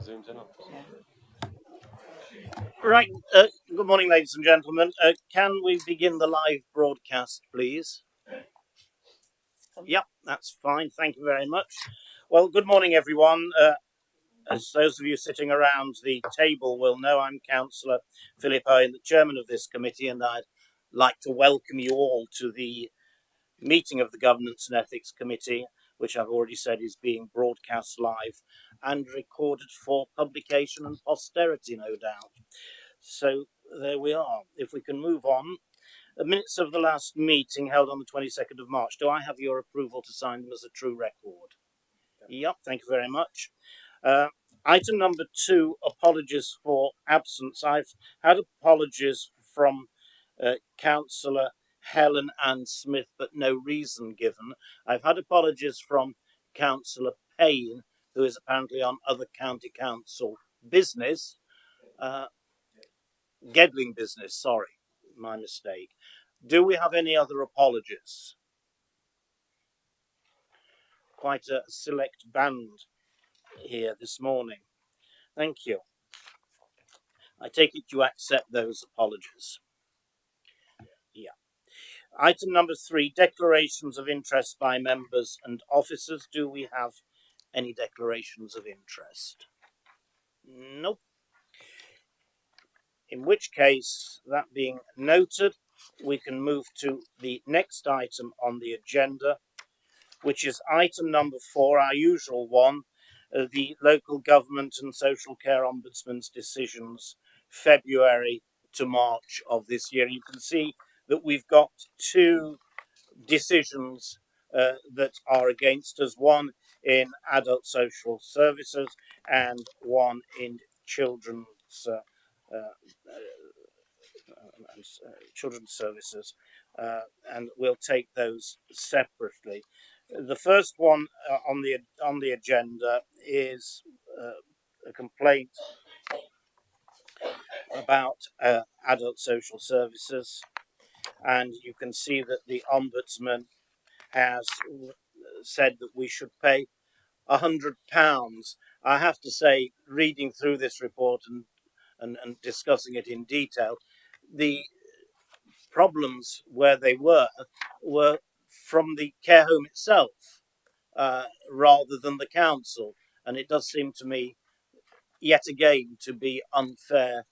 Zoom's in on. Right. Good morning, ladies and gentlemen. Can we begin the live broadcast, please? Yep, that's fine. Thank you very much. Well, good morning, everyone. As those of you sitting around the table will know, I'm Councillor Philip Owen, the chairman of this committee, and I'd like to welcome you all to the meeting of the Governance and Ethics Committee, which I've already said is being broadcast live and recorded for publication and posterity, no doubt. So there we are. If we can move on. The minutes of the last meeting held on the 22nd of March. Do I have your approval to sign them as a true record? Yep, thank you very much. Item number 2, apologies for absence. I've had apologies from Councillor Helen Ann Smith, but no reason given. I've had apologies from Councillor Payne, who is apparently on other county council business. Gedling business, sorry, my mistake. Do we have any other apologies? Quite a select band here this morning. Thank you. I take it you accept those apologies. Yeah. Item number 3, declarations of interest by members and officers. Do we have any declarations of interest? Nope. In which case, that being noted, we can move to the next item on the agenda, which is item number 4, our usual one, the Local Government and Social Care Ombudsman's decisions, February to March of this year. You can see that we've got 2 decisions that are against us, one in adult social services and one in children's children's services, and we'll take those separately. The first one on the agenda is a complaint about adult social services, and you can see that the ombudsman has said that we should pay £100. I have to say, reading through this report and discussing it in detail, the problems where they were from the care home itself rather than the council. And it does seem to me, yet again, to be unfair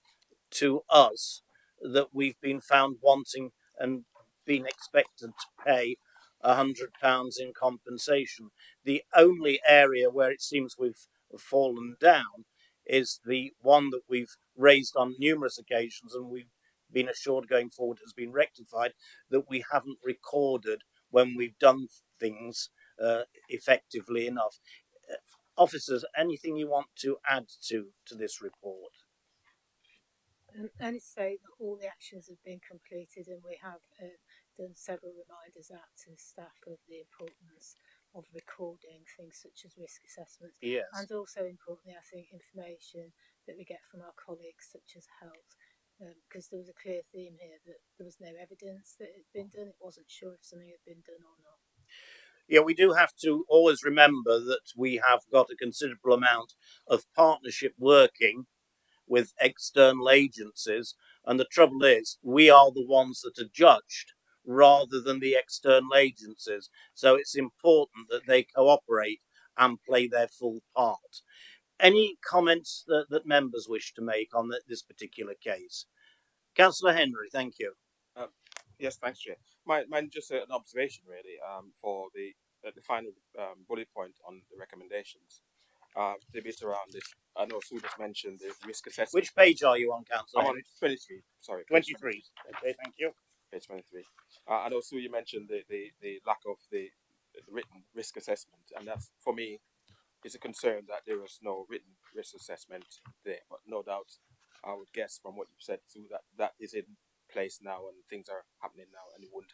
to us that we've been found wanting and been expected to pay £100 in compensation. The only area where it seems we've fallen down is the one that we've raised on numerous occasions and we've been assured going forward has been rectified, that we haven't recorded when we've done things effectively enough. Officers, anything you want to add to this report? Only to say that all the actions have been completed, and we have done several reminders out to staff of the importance of recording things such as risk assessments. Yes. And also importantly, I think information that we get from our colleagues such as health, because there was a clear theme here that there was no evidence that it had been done. It wasn't sure if something had been done or not. Yeah, we do have to always remember that we have got a considerable amount of partnership working with external agencies, and the trouble is we are the ones that are judged rather than the external agencies. So it's important that they cooperate and play their full part. Any comments that members wish to make on this particular case? Councillor Henry, thank you. Yes, thanks, Chair. Mine just an observation, really, for the final bullet point on the recommendations. The bit around this, I know Sue just mentioned the risk assessment. Which page are you on, Councillor? I'm on 23. Sorry, 23. Okay, thank you. Page 23. I know Sue, you mentioned the lack of the written risk assessment, and that's for me is a concern that there was no written risk assessment there. But no doubt, I would guess from what you said, Sue, that is in place now and things are happening now, and we wouldn't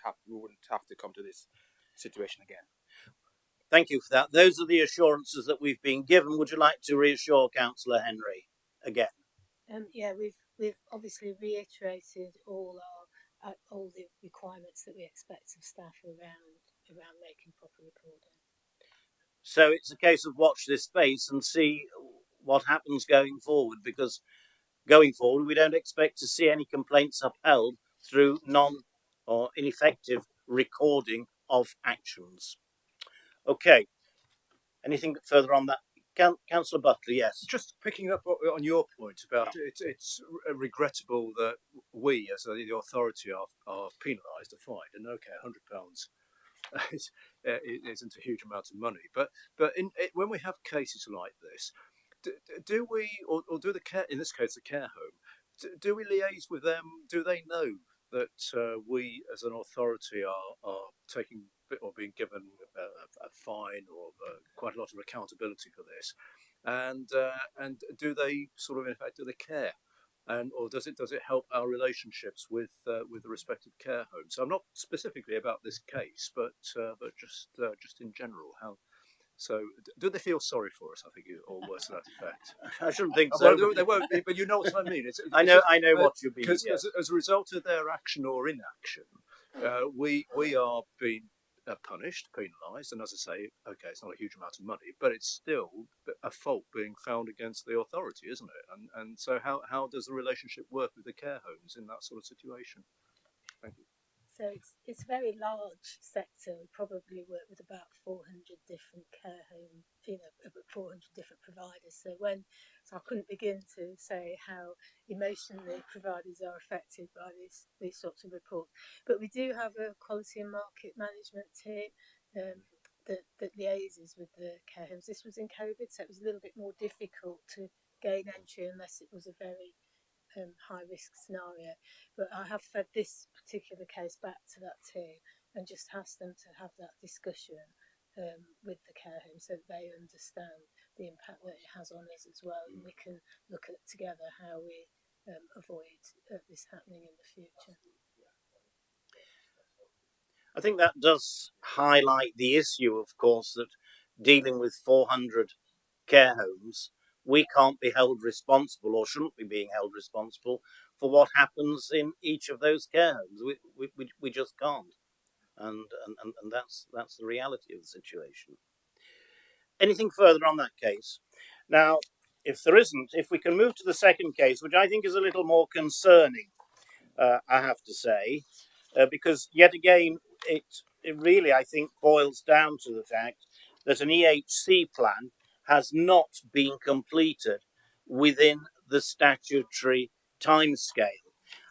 have to come to this situation again. Thank you for that. Those are the assurances that we've been given. Would you like to reassure Councillor Henry again? Yeah, we've obviously reiterated all the requirements that we expect of staff around making proper recording. So it's a case of watch this space and see what happens going forward, because going forward we don't expect to see any complaints upheld through non or ineffective recording of actions. Okay, anything further on that? Councillor Buckley, yes. Just picking up on your point about it's regrettable that we, as the authority, are penalised or fined. And okay, £100 isn't a huge amount of money, but when we have cases like this, do we, or do the care, in this case the care home, do we liaise with them? Do they know that we, as an authority, are taking or being given a fine or quite a lot of accountability for this, and do they sort of, in fact, do they care, and or does it help our relationships with the respective care homes? So I'm not specifically about this case, but just in general, how. So, do they feel sorry for us? I think, or worse to that effect. I shouldn't think so. Well, they won't, but you know what I mean. I know what you mean. Because yes. as a result of their action or inaction, we are being punished, penalised, and as I say, okay, it's not a huge amount of money, but it's still a fault being found against the authority, isn't it? And so, how does the relationship work with the care homes in that sort of situation? Thank you. So it's a very large sector. We probably work with about 400 different care home, 400 different providers. So I couldn't begin to say how emotionally providers are affected by these sorts of reports. But we do have a quality and market management team that liaises with the care homes. This was in COVID, so it was a little bit more difficult to gain entry unless it was a very high risk scenario, but I have fed this particular case back to that team and just asked them to have that discussion with the care home so that they understand the impact that it has on us as well, and we can look at together how we avoid this happening in the future. I think that does highlight the issue, of course, that dealing with 400 care homes, we can't be held responsible, or shouldn't be being held responsible, for what happens in each of those care homes. We just can't, and that's the reality of the situation. Anything further on that case? Now, if there isn't, if we can move to the second case, which I think is a little more concerning, I have to say, because yet again, it really, I think, boils down to the fact that an EHC plan has not been completed within the statutory timescale.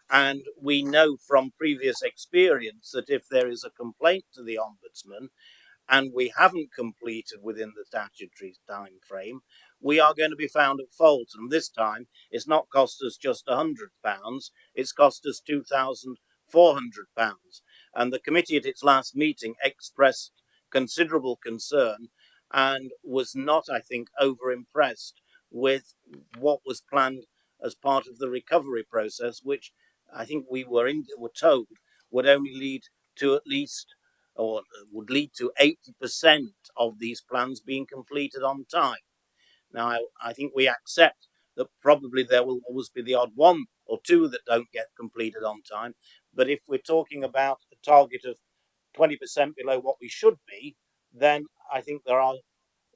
And we know from previous experience that if there is a complaint to the Ombudsman and we haven't completed within the statutory time frame, we are going to be found at fault. And this time, it's not cost us just £100, it's cost us £2,400. And the committee at its last meeting expressed considerable concern and was not, I think, over-impressed with what was planned as part of the recovery process, which I think we were told would only lead to at least, or would lead to 80% of these plans being completed on time. Now, I think we accept that probably there will always be the odd one or two that don't get completed on time, but if we're talking about a target of 20% below what we should be, then I think there are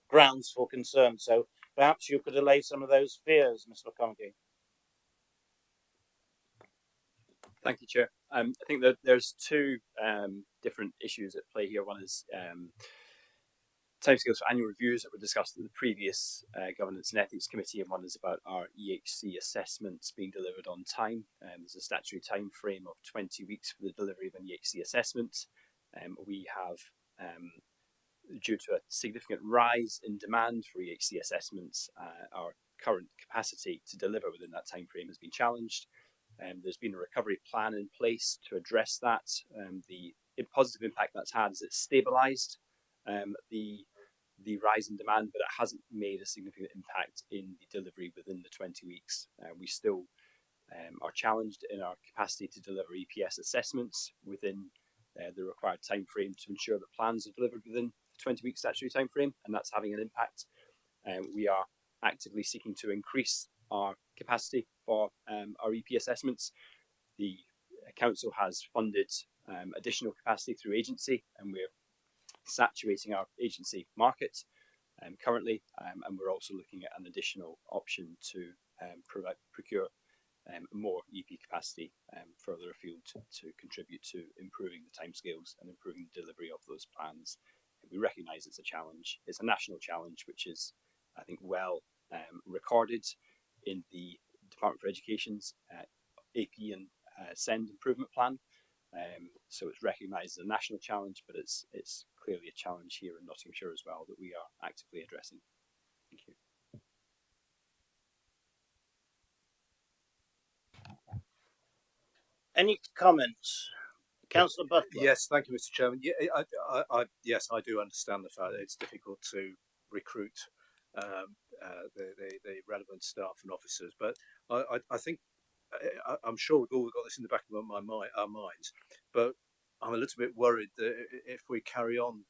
grounds for concern. So perhaps you could allay some of those fears, Mr. McConaughey. Thank you, Chair. I think that there's two different issues at play here. One is timescales for annual reviews that were discussed at the previous Governance and Ethics Committee, and one is about our EHC assessments being delivered on time. There's a statutory time frame of 20 weeks for the delivery of an EHC assessment. We have, due to a significant rise in demand for EHC assessments, our current capacity to deliver within that time frame has been challenged. There's been a recovery plan in place to address that. The positive impact that's had is it's stabilised the rise in demand, but it hasn't made a significant impact in the delivery within the 20 weeks. We still are challenged in our capacity to deliver EPS assessments within the required time frame to ensure that plans are delivered within the 20-week statutory time frame, and that's having an impact. We are actively seeking to increase our capacity for our EP assessments. The council has funded additional capacity through agency, and we're saturating our agency market. currently, and we're also looking at an additional option to procure more EP capacity further afield to contribute to improving the timescales and improving the delivery of those plans. We recognise it's a challenge. It's a national challenge, which is, I think, well recorded in the Department for Education's AP and SEND improvement plan. So it's recognised as a national challenge, but it's clearly a challenge here in Nottinghamshire as well that we are actively addressing. Thank you. Any comments? Councillor Butler. Yes, thank you, Mr. Chairman. Yeah, yes, I do understand the fact that it's difficult to recruit the relevant staff and officers, but I think I'm sure we've all got this in the back of our minds, but I'm a little bit worried that if we carry on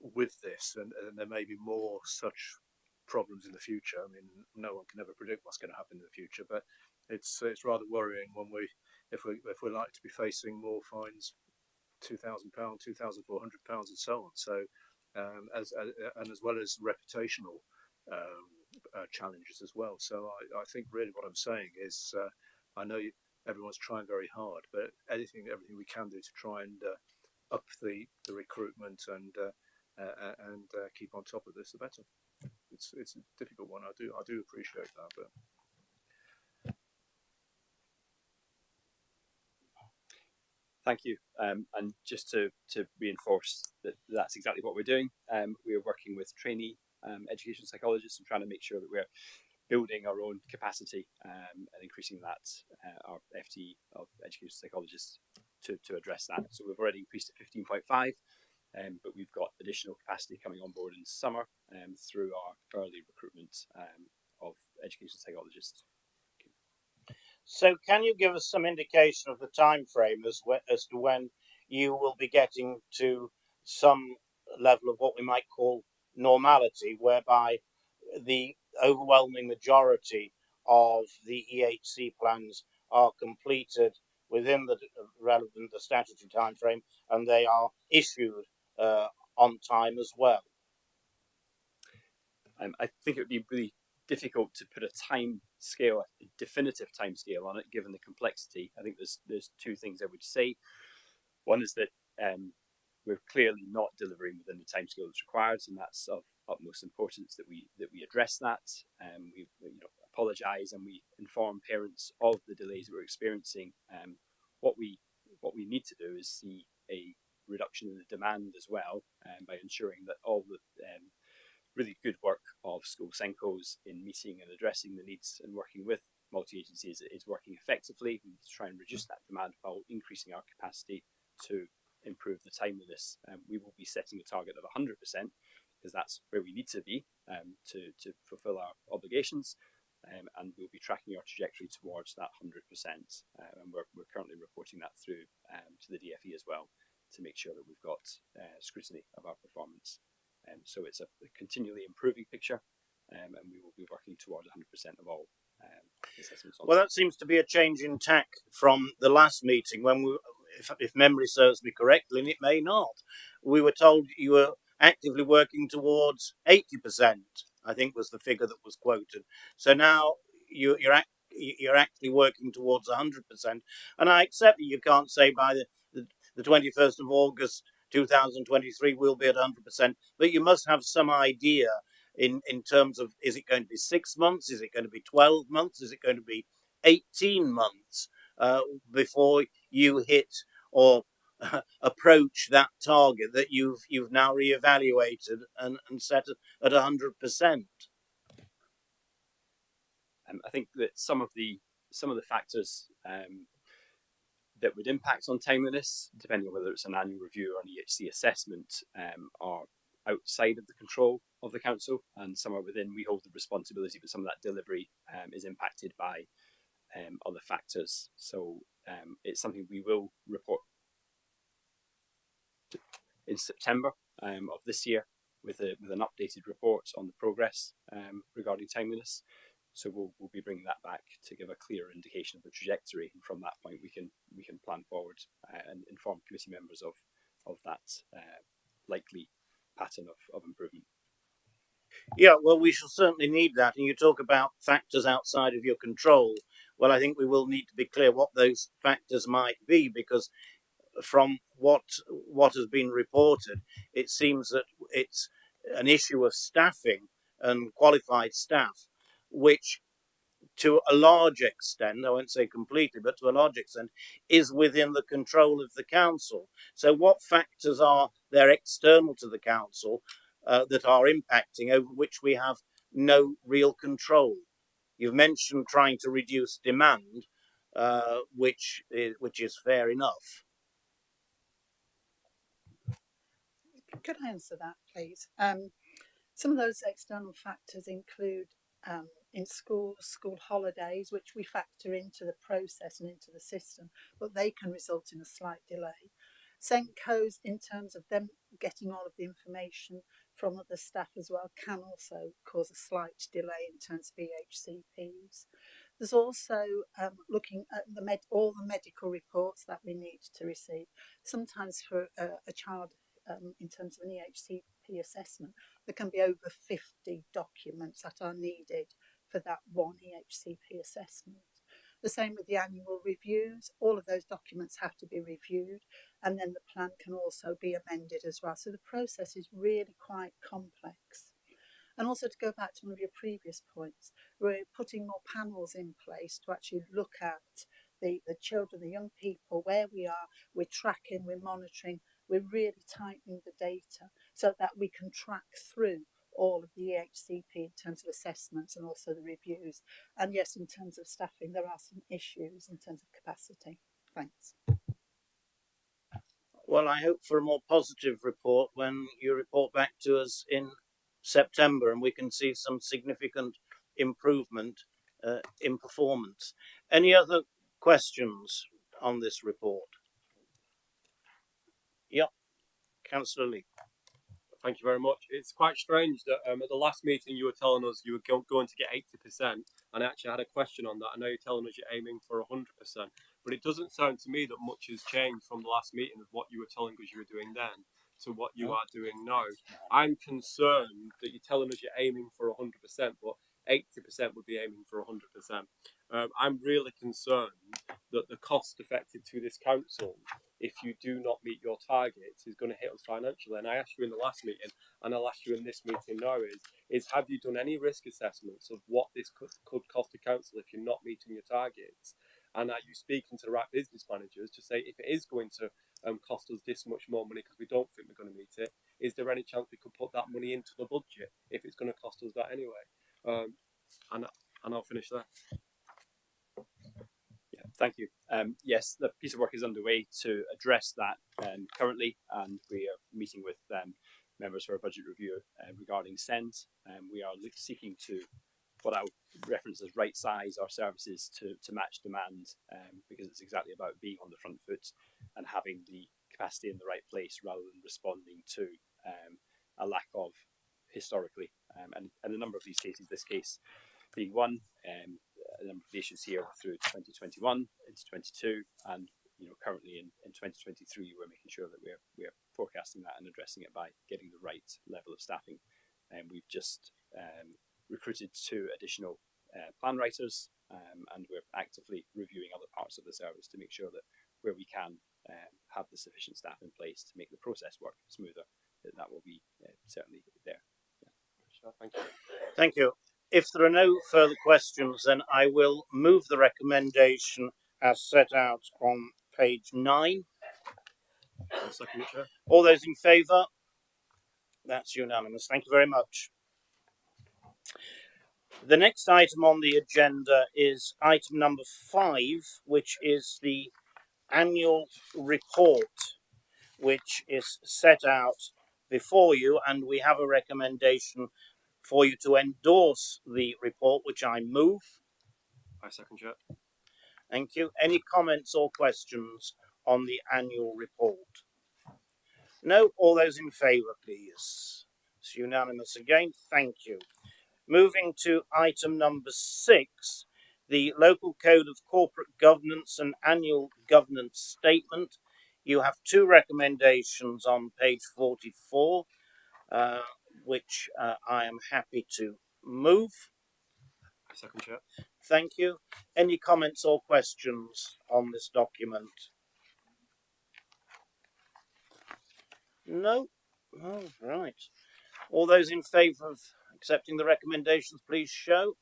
with this, and there may be more such problems in the future. I mean, no one can ever predict what's going to happen in the future, but it's rather worrying when if we're likely to be facing more fines, £2,000, £2,400, and so on. So, as well as reputational challenges as well. So I think really what I'm saying is, I know everyone's trying very hard, but everything we can do to try and up the recruitment and keep on top of this, the better. It's a difficult one. I do appreciate that, but. Thank you. And just to reinforce that that's exactly what we're doing. We are working with trainee education psychologists and trying to make sure that we're building our own capacity and increasing that our FTE of education psychologists to address that. So we've already increased to 15.5, but we've got additional capacity coming on board in summer through our early recruitment of education psychologists. So, can you give us some indication of the time frame as to when you will be getting to some level of what we might call normality, whereby the overwhelming majority of the EHC plans are completed within the relevant statutory time frame, and they are issued on time as well? I think it would be really difficult to put a time scale, a definitive time scale on it, given the complexity. I think there's two things I would say. One is that we're clearly not delivering within the timescale that's required, and that's of utmost importance that we address that. We apologise and we inform parents of the delays that we're experiencing. What we need to do is see a reduction in the demand as well, by ensuring that all the really good work of school SENCOs in meeting and addressing the needs and working with multi-agencies is working effectively. We need to try and reduce that demand while increasing our capacity to improve the timeliness. We will be setting a target of 100% because that's where we need to be to fulfil our obligations, and we'll be tracking our trajectory towards that 100%. And we're currently reporting that through to the DFE as well to make sure that we've got scrutiny of our performance. So it's a continually improving picture, and we will be working towards 100% of all assessments. Well, that seems to be a change in tack from the last meeting when we, if memory serves me correctly, and it may not, we were told you were actively working towards 80%, I think was the figure that was quoted. So now you're actually working towards 100%. And I accept that you can't say by the 21st of August 2023 we'll be at 100%, but you must have some idea in terms of, is it going to be 6 months, is it going to be 12 months, is it going to be 18 months before you hit or approach that target that you've now reevaluated and set at 100%? I think that some of the factors that would impact on timeliness, depending on whether it's an annual review or an EHC assessment, are outside of the control of the council, and some are within. We hold the responsibility, but some of that delivery is impacted by other factors. So it's something we will report in September of this year with an updated report on the progress regarding timeliness. So we'll be bringing that back to give a clearer indication of the trajectory, and from that point we can plan forward and inform committee members of that likely pattern of improvement. Yeah, well, we shall certainly need that. And you talk about factors outside of your control. Well, I think we will need to be clear what those factors might be, because from what has been reported, it seems that it's an issue of staffing and qualified staff, which to a large extent, I won't say completely, but to a large extent, is within the control of the council. So, what factors are there external to the council that are impacting over which we have no real control? You've mentioned trying to reduce demand, which is fair enough. Could I answer that, please? Some of those external factors include in schools, school holidays, which we factor into the process and into the system, but they can result in a slight delay. Senco's, in terms of them getting all of the information from other staff as well, can also cause a slight delay in terms of EHCPs. There's also looking at all the medical reports that we need to receive. Sometimes for a child, in terms of an EHCP assessment, there can be over 50 documents that are needed for that one EHCP assessment. The same with the annual reviews. All of those documents have to be reviewed, and then the plan can also be amended as well. So the process is really quite complex. And also, to go back to one of your previous points, we're putting more panels in place to actually look at the children, the young people, where we are, we're tracking, we're monitoring, we're really tightening the data so that we can track through all of the EHCP in terms of assessments and also the reviews. And yes, in terms of staffing, there are some issues in terms of capacity. Thanks. Well, I hope for a more positive report when you report back to us in September and we can see some significant improvement in performance. Any other questions on this report? Yep, Councillor Lee. Thank you very much. It's quite strange that at the last meeting you were telling us you were going to get 80%, and I actually had a question on that. I know you're telling us you're aiming for 100%, but it doesn't sound to me that much has changed from the last meeting of what you were telling us you were doing then to what you are doing now. I'm concerned that you're telling us you're aiming for 100%, but 80% would be aiming for 100%. I'm really concerned that the cost affected to this council, if you do not meet your targets, is going to hit us financially. And I asked you in the last meeting, and I'll ask you in this meeting now, is have you done any risk assessments of what this could cost the council if you're not meeting your targets? And are you speaking to the right business managers to say, if it is going to cost us this much more money because we don't think we're going to meet it, is there any chance we could put that money into the budget if it's going to cost us that anyway? And I'll finish there. Yeah, thank you. Yes, the piece of work is underway to address that currently, and we are meeting with members for a budget review regarding SEND. We are seeking to what I would reference as right size our services to match demand, because it's exactly about being on the front foot and having the capacity in the right place rather than responding to a lack of historically. And a number of these cases, this case being one, a number of the issues here through 2021 into 22, and currently in 2023, we're making sure that we're forecasting that and addressing it by getting the right level of staffing. And we've just recruited 2 additional plan writers, and we're actively reviewing other parts of the service to make sure that where we can have the sufficient staff in place to make the process work smoother, that will be certainly there. Sure, thank you. Thank you. If there are no further questions, then I will move the recommendation as set out on page 9. Second, Chair. All those in favour? That's unanimous. Thank you very much. The next item on the agenda is item number 5, which is the annual report, which is set out before you, and we have a recommendation for you to endorse the report, which I move. I second, Chair. Thank you. Any comments or questions on the annual report? No? All those in favour, please. It's unanimous again. Thank you. Moving to item number 6, the Local Code of Corporate Governance and Annual Governance Statement. You have 2 recommendations on page 44. which I am happy to move. I second, Chair. Thank you. Any comments or questions on this document? No? Oh, right. All those in favour of accepting the recommendations, please show.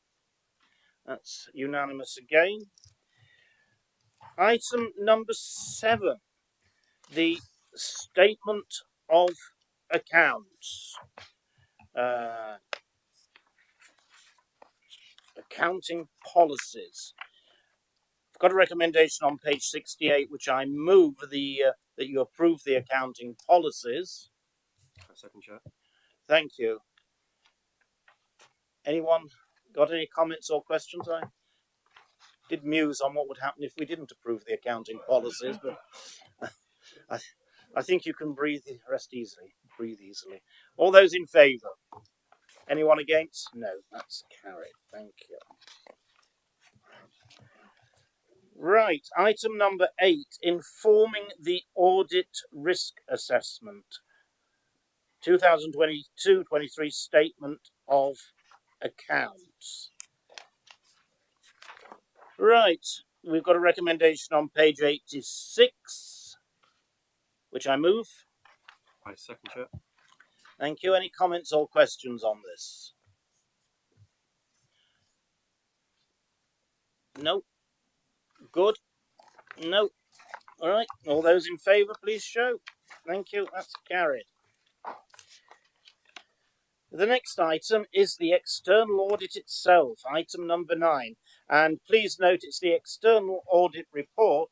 That's unanimous again. Item number 7, the statement of accounts. Accounting policies. I've got a recommendation on page 68, which I move that you approve the accounting policies. I second, Chair. Thank you. Anyone got any comments or questions? I did muse on what would happen if we didn't approve the accounting policies, but I think you can rest easily. Breathe easily. All those in favour? Anyone against? No, that's carried. Thank you. Right, item number 8, informing the audit risk assessment. 2022-23 statement of accounts. Right, we've got a recommendation on page 86, which I move. I second, Chair. Thank you. Any comments or questions on this? No. Good. No. All right. All those in favour, please show. Thank you. That's carried. The next item is the external audit itself, item number 9. And please note it's the external audit report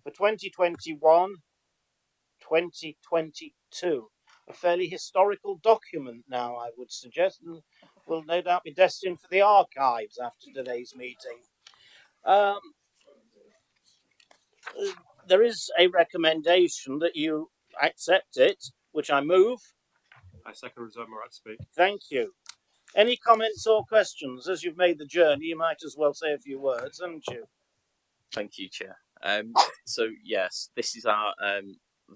for 2021-2022. A fairly historical document now, I would suggest, and will no doubt be destined for the archives after today's meeting. There is a recommendation that you accept it, which I move. I second, reserve my right to speak. Thank you. Any comments or questions? As you've made the journey, you might as well say a few words, haven't you? Thank you, Chair. So yes, this is our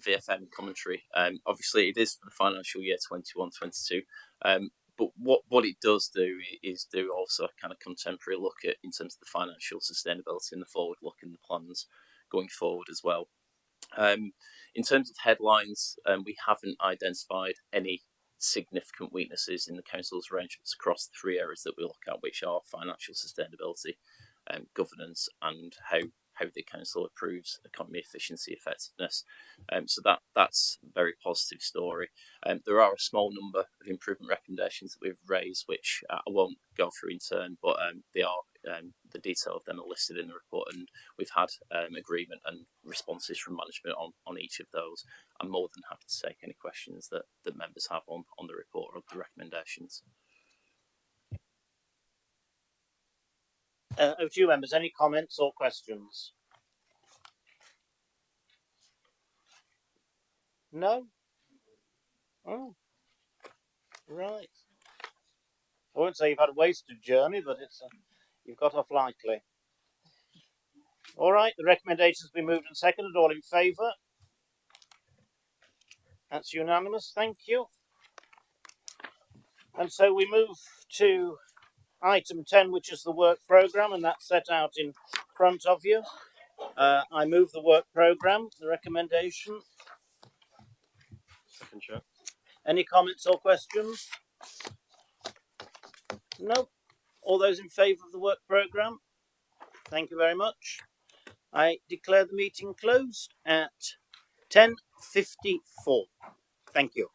VFM commentary. Obviously, it is for the financial year 21-22. But what it does do is do also a kind of contemporary look at in terms of the financial sustainability and the forward look and the plans going forward as well. In terms of headlines, we haven't identified any significant weaknesses in the council's arrangements across the 3 areas that we look at, which are financial sustainability, governance, and how the council approves economy efficiency effectiveness. So that's a very positive story. There are a small number of improvement recommendations that we've raised, which I won't go through in turn, but they are the detail of them are listed in the report, and we've had agreement and responses from management on each of those. I'm more than happy to take any questions that members have on the report or the recommendations. Over to you, members. Any comments or questions? No? Oh, right. I won't say you've had a wasted journey, but it's you've got off lightly. All right, the recommendation's been moved and seconded. All in favour? That's unanimous. Thank you. And so we move to item 10, which is the work programme, and that's set out in front of you. I move the work programme, the recommendation. Second, Chair. Any comments or questions? No. All those in favour of the work programme? Thank you very much. I declare the meeting closed at 10:54. Thank you.